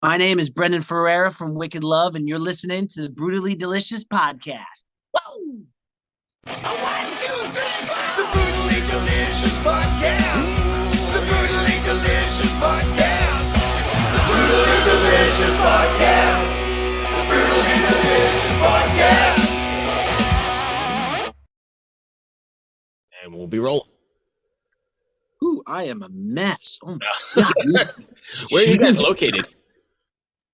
My name is Brendan Ferreira from Wicked Love, and you're listening to the Brutally Delicious podcast. Woo! One, two, three, four. The Brutally Delicious Podcast. The Brutally Delicious Podcast. The Brutally Delicious Podcast. The Brutally Delicious Podcast. And we'll be rolling. Ooh, I am a mess. Oh my god. Where are you guys located?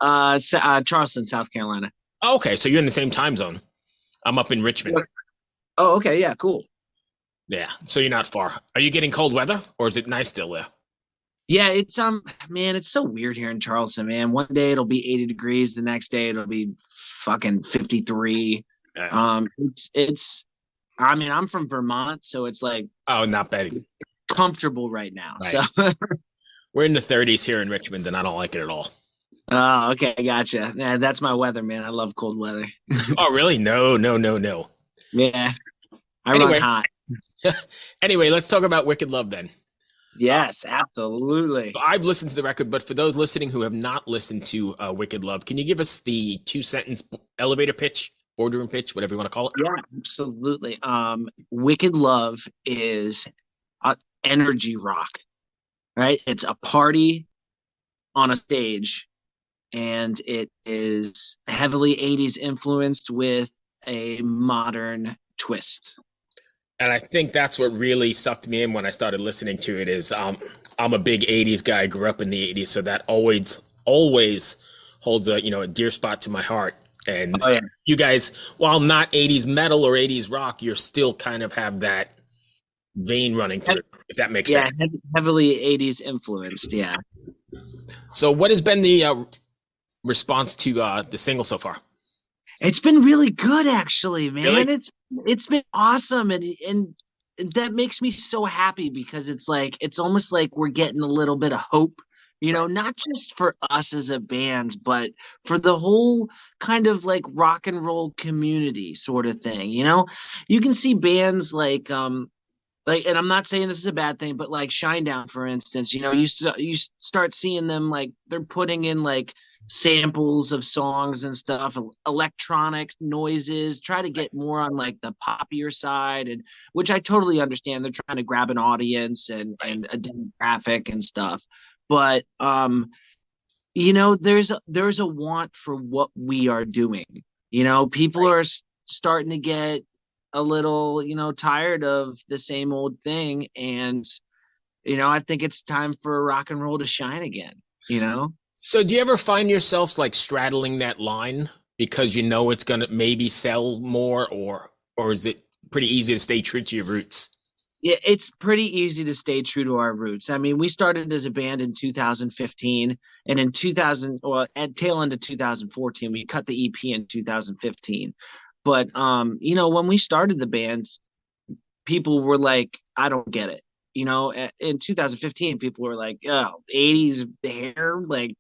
Charleston, South Carolina. Oh, okay, so you're in the same time zone. I'm up in Richmond. Oh, okay, yeah, cool. Yeah, so you're not far. Are you getting cold weather, or is it nice still there? Yeah, it's man, it's so weird here in Charleston, man. One day it'll be 80 degrees, the next day it'll be fucking 53. Yeah. It's I mean, I'm from Vermont, so it's like Oh, not bad. comfortable right now. Right. So We're in the 30s here in Richmond, and I don't like it at all. oh, okay, gotcha. Yeah, that's my weather, man. I love cold weather. Oh, really? No. Yeah, I Anyway. run hot. Anyway, let's talk about Wicked Love then. Yes, absolutely. I've listened to the record, but for those listening who have not listened to Wicked Love, can you give us the 2-sentence elevator pitch, boardroom pitch, whatever you want to call it? Yeah, absolutely. Wicked Love is energy rock, right? It's a party on a stage, and it is heavily 80s influenced with a modern twist. And I think that's what really sucked me in when I started listening to it is I'm a big 80s guy. I grew up in the 80s, so that always holds a dear spot to my heart. And Oh, yeah. you guys, while not 80s metal or 80s rock, you're still kind of have that vein running through it, if that makes Yeah, sense. heavily 80s influenced. Yeah. So what has been the response to the single so far? It's been really good, actually, man. Really? It's been awesome, and that makes me so happy because it's almost like we're getting a little bit of hope, not just for us as a band, but for the whole kind of like rock and roll community sort of thing. You can see bands like, and I'm not saying this is a bad thing, but like Shinedown, for instance, you start seeing them like they're putting in like samples of songs and stuff, electronic noises, try to get more on like the poppier side, and which I totally understand. They're trying to grab an audience and a demographic and stuff, but there's a want for what we are doing. People are starting to get a little, tired of the same old thing. And, I think it's time for rock and roll to shine again. So do you ever find yourselves like straddling that line because you know it's gonna maybe sell more, or is it pretty easy to stay true to your roots? Yeah, it's pretty easy to stay true to our roots. I mean, we started as a band in 2015, and in 2000, well, at tail end of 2014, we cut the EP in 2015. But when we started the bands, people were like, I don't get it. In 2015, people were like, oh, 80s hair, like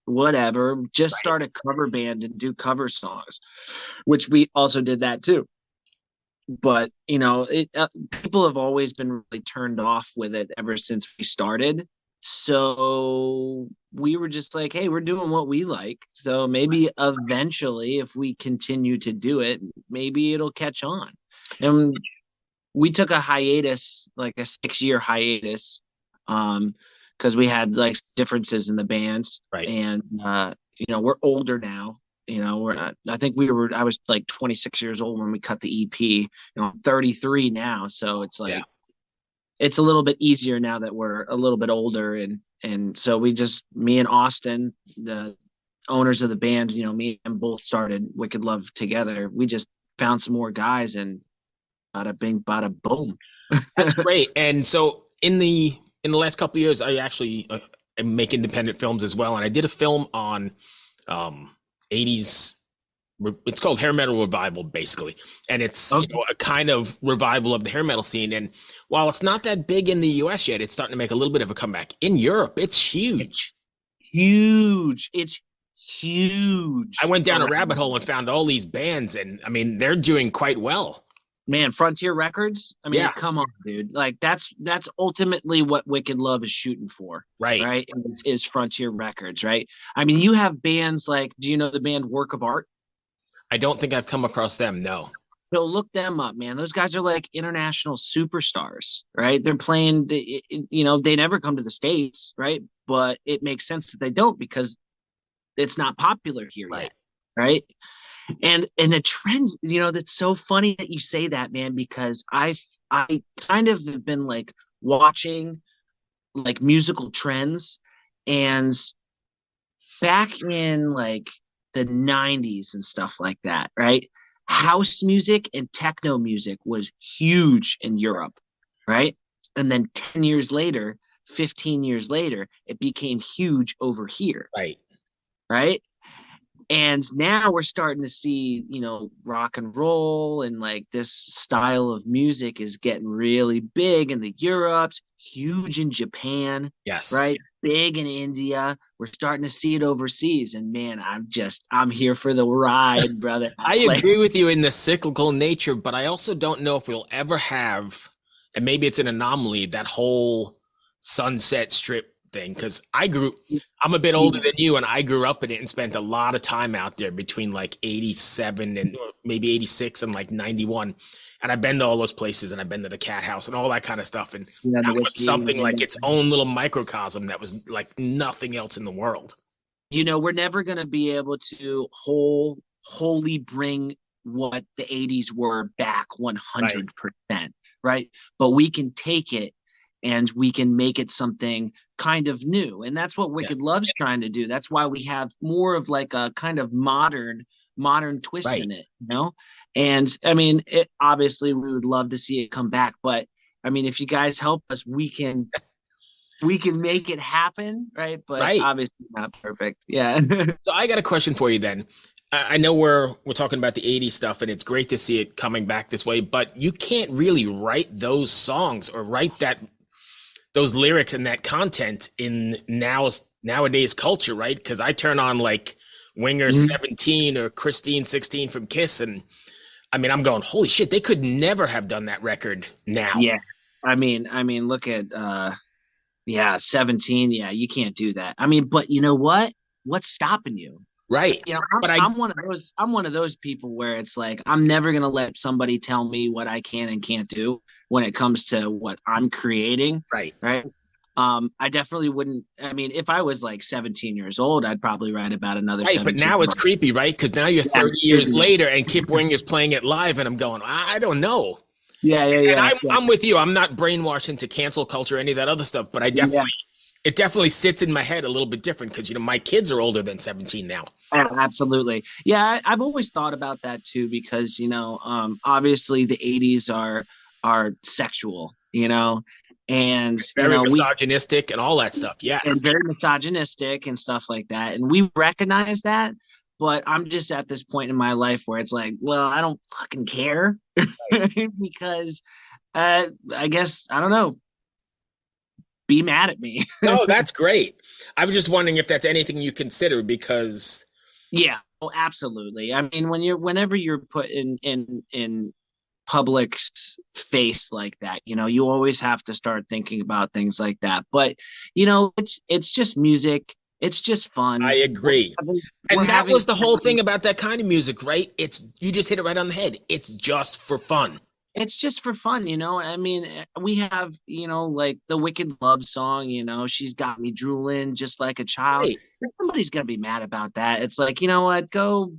whatever. Just start a cover band and do cover songs, which we also did that too. But people have always been really turned off with it ever since we started. So we were just like, hey, we're doing what we like. So maybe eventually, if we continue to do it, maybe it'll catch on. And we took a hiatus, like a 6-year hiatus, because we had like differences in the bands. Right. And we're older now. I think I was like 26 years old when we cut the EP. I'm 33 now, so it's like it's a little bit easier now that we're a little bit older, and so me and Austin, the owners of the band, me and both started Wicked Love together. We just found some more guys, and bada bing, bada boom. That's great. And so in the last couple of years, I actually make independent films as well, and I did a film on 80s. It's called Hair Metal Revival, basically, and it's Okay. a kind of revival of the hair metal scene. And while it's not that big in the US yet, it's starting to make a little bit of a comeback. In Europe, it's huge. It's huge. I went down a rabbit hole and found all these bands, and I mean, they're doing quite well. Man, Frontier Records. I mean, Yeah, come on, dude. Like that's ultimately what Wicked Love is shooting for, right. right? Is Frontier Records, right? I mean, you have bands like, do you know the band Work of Art? I don't think I've come across them. No. So look them up, man. Those guys are like international superstars, right? They're playing, they never come to the States, right? But it makes sense that they don't because it's not popular here Right. yet, right? And the trends, that's so funny that you say that, man, because I kind of have been like watching like musical trends, and back in like the 90s and stuff like that, right? House music and techno music was huge in Europe, right? And then 10 years later, 15 years later, it became huge over here, Right. right? And now we're starting to see, rock and roll and like this style of music is getting really big in the Europes, huge in Japan, Yes. right? Big in India. We're starting to see it overseas. And man, I'm here for the ride, brother. I Like, agree with you in the cyclical nature, but I also don't know if we'll ever have, and maybe it's an anomaly, that whole Sunset Strip thing. Because I'm a bit older than you, and I grew up in it and spent a lot of time out there between like 87 and maybe 86 and like 91. And I've been to all those places, and I've been to the Cat House and all that kind of stuff. And the that was whiskey, something like its own little microcosm that was like nothing else in the world. we're never going to be able to wholly bring what the 80s were back Right. 100%, right? But we can take it and we can make it something kind of new. And that's what Yeah. Wicked Love's trying to do. That's why we have more of like a kind of modern twist Right. in it. And I mean, obviously we would love to see it come back, but I mean, if you guys help us, we can make it happen, right? But Right. obviously not perfect. Yeah. So I got a question for you then. I know we're talking about the 80s stuff and it's great to see it coming back this way, but you can't really write those songs or write those lyrics and that content in nowadays culture, right? Because I turn on like Winger Mhm. 17 or Christine 16 from Kiss, and I mean I'm going, holy shit, they could never have done that record now. Yeah. I mean, look at yeah, 17. Yeah, you can't do that. I mean, but you know what? What's stopping you? Right. I'm, But I I'm one of those people where it's like I'm never gonna let somebody tell me what I can and can't do when it comes to what I'm creating, right. right? I definitely wouldn't. I mean, if I was like 17 years old, I'd probably write about another Right, but 17. now it's creepy, right? Because now you're Yeah, 30 years later and Kip Winger's playing it live, and I'm going, I don't know. yeah, yeah, And yeah, I'm with you. I'm not brainwashed into cancel culture, any of that other stuff, but yeah. it definitely sits in my head a little bit different because my kids are older than 17 now. Absolutely. Yeah, I've always thought about that too because, obviously the 80s are sexual, and Very we misogynistic and all that stuff. and Yes. very misogynistic and stuff like that. And we recognize that, but I'm just at this point in my life where it's like, well, I don't fucking care because I guess I don't know, be mad at me. No, that's great. I was just wondering if that's anything you consider because Yeah, well, absolutely. I mean, whenever you're put in public's face like that, you always have to start thinking about things like that. But it's just music. It's just I fun. agree. We're And that having was the whole thing about that kind of music, right? You just hit it right on the head. It's just for fun. It's just for fun. I mean, we have like the Wicked Love song. She's got me drooling just like a child. Right. Somebody's gonna be mad about that. It's like, you know what? Go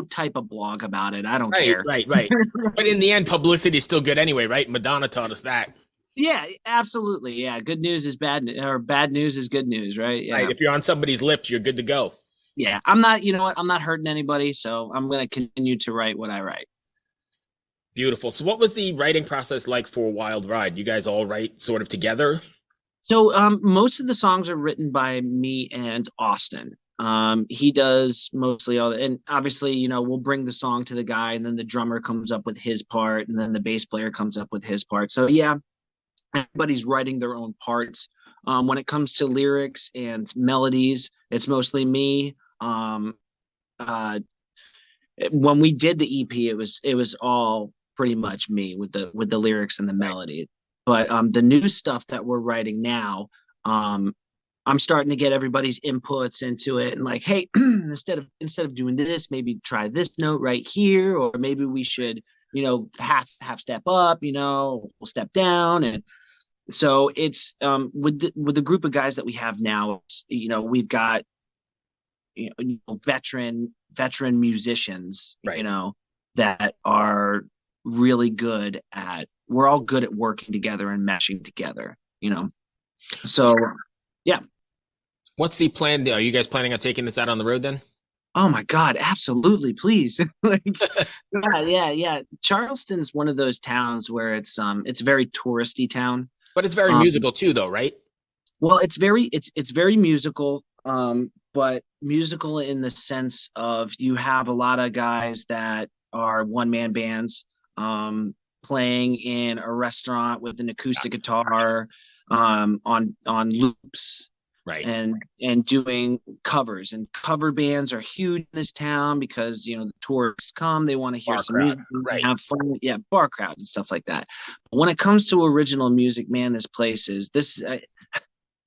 type a blog about it. I don't Right, care. right, right. But in the end, publicity is still good anyway, right? Madonna taught us that. Yeah, absolutely. Yeah, good news is bad, or bad news is good news, right? Right. Yeah, If you're on somebody's lips, you're good to go. yeah. I'm not. You know what? I'm not hurting anybody, so I'm gonna continue to write what I write. Beautiful. So, what was the writing process like for Wild Ride? You guys all write sort of together? So, most of the songs are written by me and Austin. He does mostly all, and obviously, we'll bring the song to the guy, and then the drummer comes up with his part, and then the bass player comes up with his part. So, yeah, everybody's writing their own parts. When it comes to lyrics and melodies, it's mostly me. Uh, when we did the EP, it was all pretty much me with the lyrics and the melody. But the new stuff that we're writing now, I'm starting to get everybody's inputs into it, and like, hey, instead of doing this, maybe try this note right here, or maybe we should, half step up, we'll step down. And so it's with the group of guys that we have now, we've got veteran musicians, Right. that are really good at, we're all good at working together and meshing together, so yeah. What's the plan? Are you guys planning on taking this out on the road then? Oh my God, absolutely, please. Like, yeah. Charleston's one of those towns where it's a very touristy town. But it's very musical too, though, right? Well, it's very musical, but musical in the sense of you have a lot of guys that are one-man bands, playing in a restaurant with an acoustic guitar, on loops, Right. and doing covers. And cover bands are huge in this town because the tourists come, they want to hear Bar some crowd, music, right. have fun, bar crowd and stuff like that. But when it comes to original music, man, this place is this.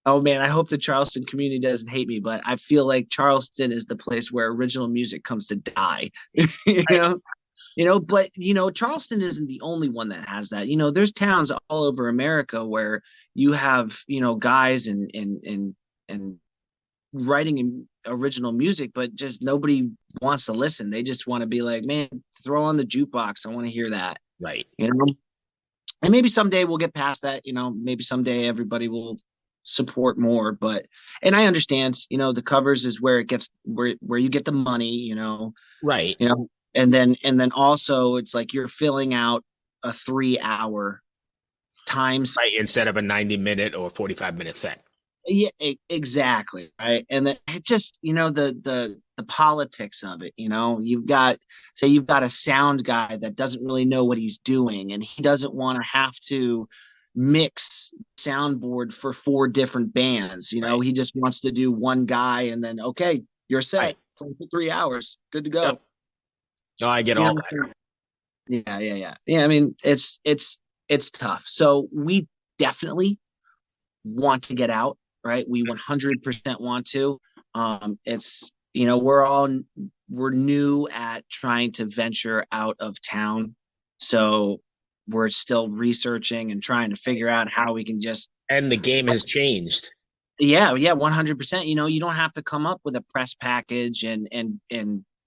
Oh man, I hope the Charleston community doesn't hate me, but I feel like Charleston is the place where original music comes to die. But Charleston isn't the only one that has that. There's towns all over America where you have, guys and writing original music, but just nobody wants to listen. They just want to be like, man, throw on the jukebox. I want to hear that. Right. And maybe someday we'll get past that. Maybe someday everybody will support more. And I understand, the covers is where it gets where you get the money. Right. And then also it's like you're filling out a 3-hour time, right, instead of a 90-minute or 45-minute set. Yeah, exactly. Right. And then it just, the politics of it, you've got a sound guy that doesn't really know what he's doing, and he doesn't want to have to mix soundboard for 4 different bands. Right. He just wants to do one guy, and then, okay, you're set. Right. For 3 hours. Good to go. Yep. Oh, I get all that. Yeah. I mean, it's tough. So we definitely want to get out, right? We 100% want to. It's, we're new at trying to venture out of town. So we're still researching and trying to figure out how we can just. And the game has changed. Yeah, 100%. You don't have to come up with a press package and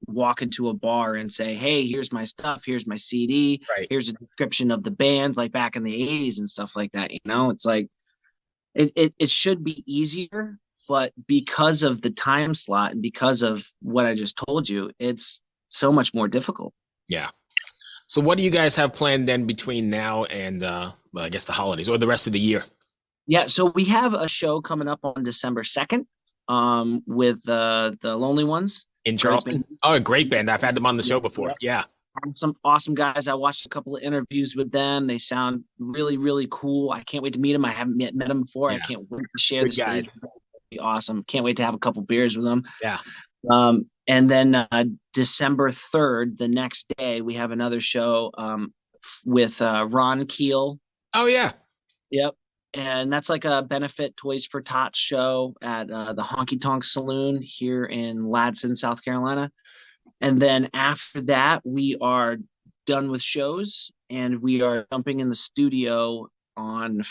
walk into a bar and say, hey, here's my stuff, here's my CD, right. Here's a description of the band, like back in the 80s and stuff like that. It's like it should be easier, but because of the time slot and because of what I just told you, it's so much more difficult. Yeah. So what do you guys have planned then between now and I guess the holidays or the rest of the year? Yeah, so we have a show coming up on December 2nd, with the Lonely Ones in Charleston. Oh, a great band. I've had them on the show before. Yeah. Some awesome guys. I watched a couple of interviews with them. They sound really, really cool. I can't wait to meet them. I haven't met them before. Yeah. I can't wait to share the stage. It'll be awesome. Can't wait to have a couple beers with them. Yeah. And then December 3rd, the next day, we have another show with Ron Keel. Oh, yeah. Yep. And that's like a benefit Toys for Tots show at the Honky Tonk Saloon here in Ladson, South Carolina. And then after that, we are done with shows and we are jumping in the studio on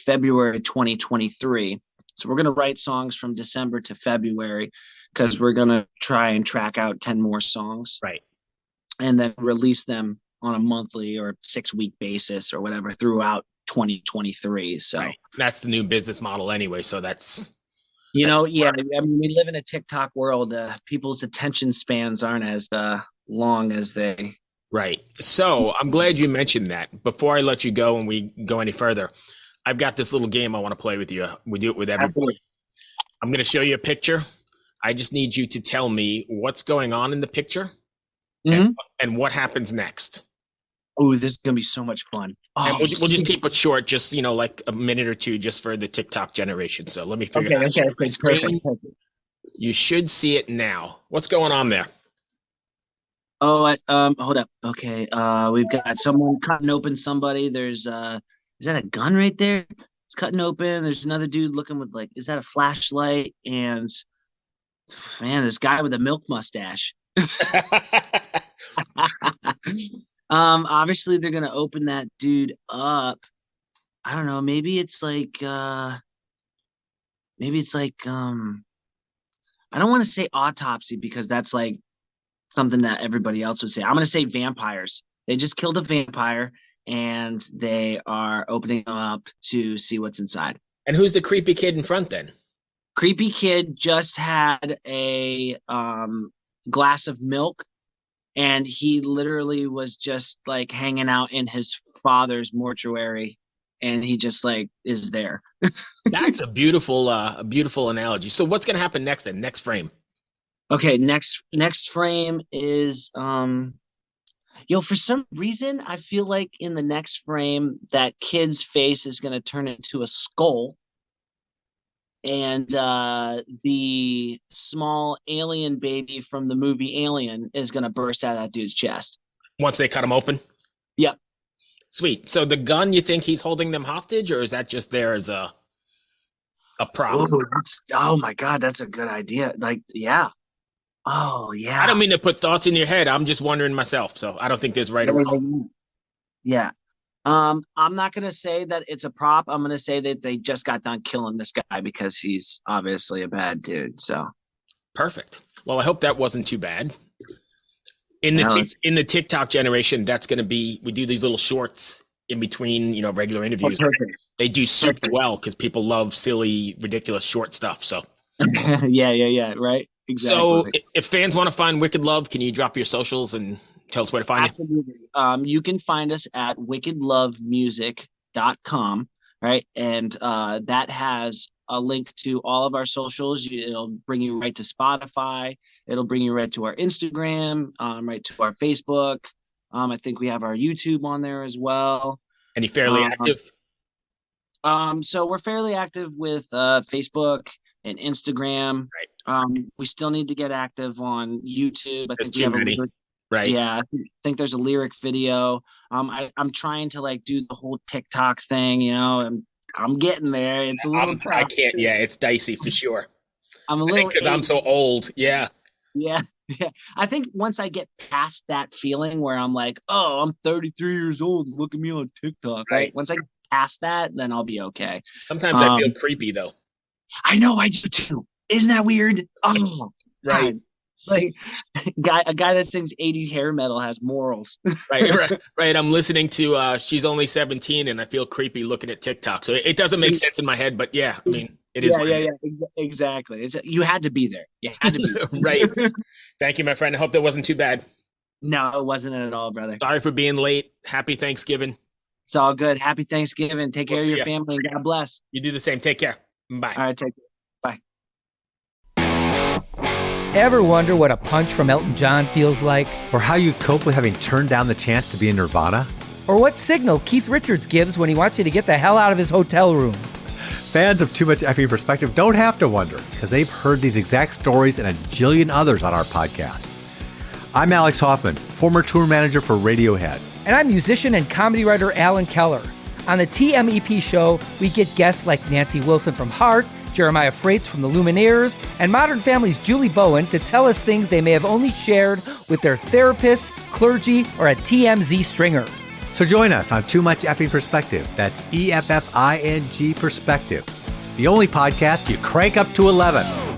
February 2023. So we're going to write songs from December to February because we're going to try and track out 10 more songs. Right. And then release them on a monthly or 6-week basis or whatever throughout 2023. So right. That's the new business model anyway. So that's yeah. I mean, we live in a TikTok world. People's attention spans aren't as long as they. Right. So I'm glad you mentioned that. Before I let you go and we go any further, I've got this little game I want to play with you. We do it with everybody. I'm going to show you a picture. I just need you to tell me what's going on in the picture and what happens next. Oh, this is going to be so much fun. Oh, we'll just keep it short, just, like a minute or two just for the TikTok generation. So let me figure it out. Okay, screen. Perfect. You should see it now. What's going on there? Hold up. Okay. We've got someone cutting open somebody. There's is that a gun right there? It's cutting open. There's another dude looking with like, is that a flashlight? And man, this guy with a milk mustache. Obviously they're gonna open that dude up. I don't know. Maybe it's like I don't want to say autopsy because that's like something that everybody else would say. I'm gonna say vampires. They just killed a vampire and they are opening them up to see what's inside. And who's the creepy kid in front then? Creepy kid just had a glass of milk and he literally was just like hanging out in his father's mortuary and he just like is there. That's a beautiful analogy. So what's going to happen next then? Next frame. Okay, next frame is for some reason I feel like in the next frame that kid's face is going to turn into a skull. And the small alien baby from the movie Alien is going to burst out of that dude's chest. Once they cut him open? Yep. Sweet. So the gun, you think he's holding them hostage, or is that just there as a prop? Oh my God, that's a good idea. Like, yeah. Oh, yeah. I don't mean to put thoughts in your head. I'm just wondering myself. So I don't think there's right or wrong. Yeah. I'm not going to say that it's a prop. I'm going to say that they just got done killing this guy because he's obviously a bad dude. So perfect. Well, I hope that wasn't too bad. In the TikTok generation, that's going to be, we do these little shorts in between, regular interviews. They do super well because people love silly, ridiculous short stuff. So yeah. Right. Exactly. So if fans want to find Wicked Love, can you drop your socials and tell us where to find you? You can find us at wickedlovemusic.com, right? And that has a link to all of our socials. It'll bring you right to Spotify. It'll bring you right to our Instagram, right to our Facebook. I think we have our YouTube on there as well. Any fairly active? So we're fairly active with Facebook and Instagram. Right. We still need to get active on YouTube. There's too many. Right. Yeah, I think there's a lyric video. I'm trying to like do the whole TikTok thing, and I'm getting there. It's a little tough. I can't. Yeah, it's dicey for sure. I'm a little because I'm so old. Yeah. Yeah. I think once I get past that feeling where I'm like, oh, I'm 33 years old. Look at me on TikTok. Right. Once I get past that, then I'll be okay. Sometimes I feel creepy though. I know, I do too. Isn't that weird? Oh, right. God. Like a guy that sings 80s hair metal has morals. Right. I'm listening to She's Only 17 and I feel creepy looking at TikTok. So it doesn't make sense in my head, but yeah, I mean, it is. Yeah, exactly. You had to be there. You had to be there. Right. Thank you, my friend. I hope that wasn't too bad. No, it wasn't at all, brother. Sorry for being late. Happy Thanksgiving. It's all good. Happy Thanksgiving. Take care of your family and God bless. You do the same. Take care. Bye. All right, take care. Bye. Ever wonder what a punch from Elton John feels like? Or how you'd cope with having turned down the chance to be in Nirvana? Or what signal Keith Richards gives when he wants you to get the hell out of his hotel room? Fans of Too Much Effing Perspective don't have to wonder, because they've heard these exact stories and a jillion others on our podcast. I'm Alex Hoffman, former tour manager for Radiohead. And I'm musician and comedy writer Alan Keller. On the TMEP show, we get guests like Nancy Wilson from Heart, Jeremiah Freites from the Lumineers, and Modern Family's Julie Bowen to tell us things they may have only shared with their therapist, clergy, or a TMZ stringer. So join us on Too Much Effing Perspective. That's EFFING Perspective. The only podcast you crank up to 11.